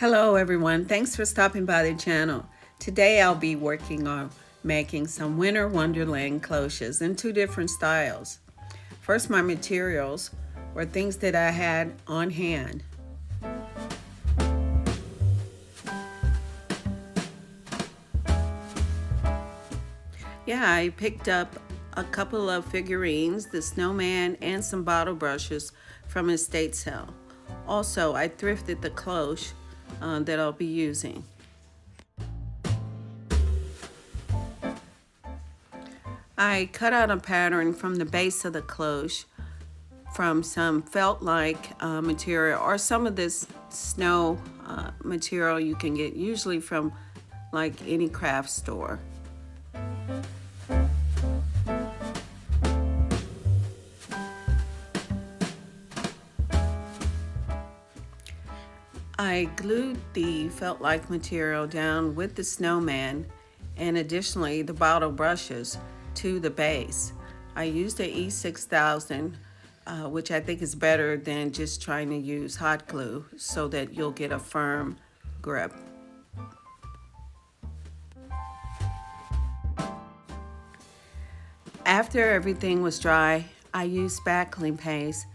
Hello everyone, thanks for stopping by the channel. Today I'll be working on making some winter wonderland cloches in two different styles. First, my materials were things that I had on hand. Yeah, I picked up a couple of figurines, the snowman, and some bottle brushes from estate sale. Also, I thrifted the cloche that I'll be using. I cut out a pattern from the base of the cloche from some felt-like material, or some of this snow material you can get usually from like any craft store. I glued the felt-like material down with the snowman and additionally the bottle brushes to the base. I used a E6000, which I think is better than just trying to use hot glue so that you'll get a firm grip. After everything was dry, I used spackling paste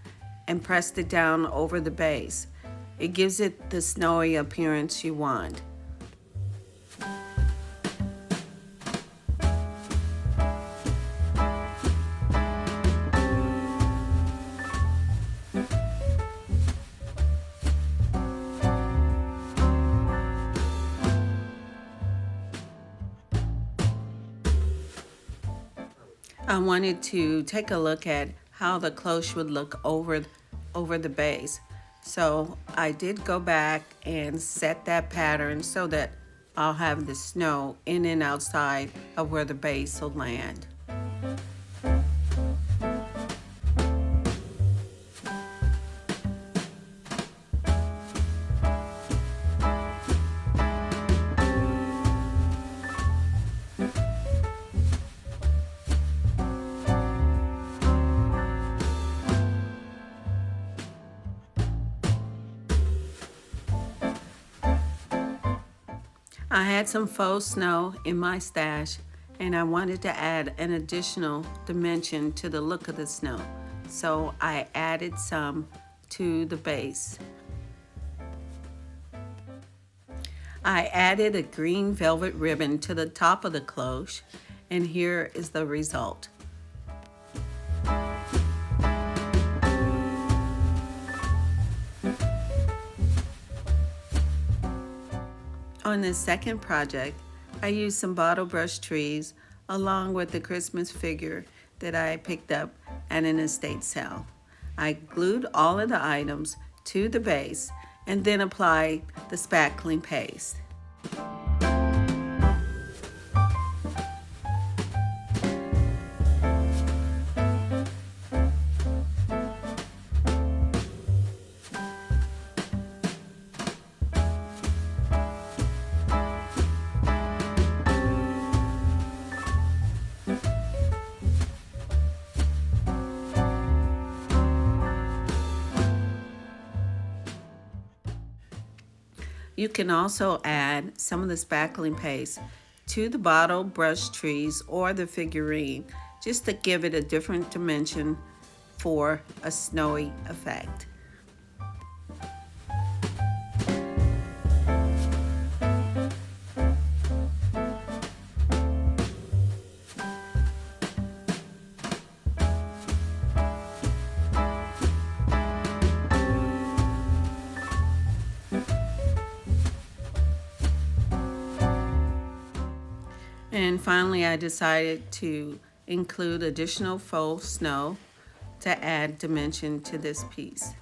and pressed it down over the base. It gives it the snowy appearance you want. I wanted to take a look at how the cloche would look over the base. So I did go back and set that pattern so that I'll have the snow in and outside of where the base will land. I had some faux snow in my stash and I wanted to add an additional dimension to the look of the snow. So I added some to the base. I added a green velvet ribbon to the top of the cloche, and here is the result. On this second project, I used some bottle brush trees along with the Christmas figure that I picked up at an estate sale. I glued all of the items to the base and then applied the spackling paste. You can also add some of the spackling paste to the bottle brush trees or the figurine just to give it a different dimension for a snowy effect. And finally, I decided to include additional faux snow to add dimension to this piece.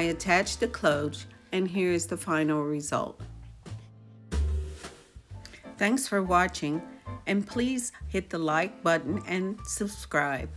attached the cloche, and here is the final result. Thanks for watching, and please hit the like button and subscribe.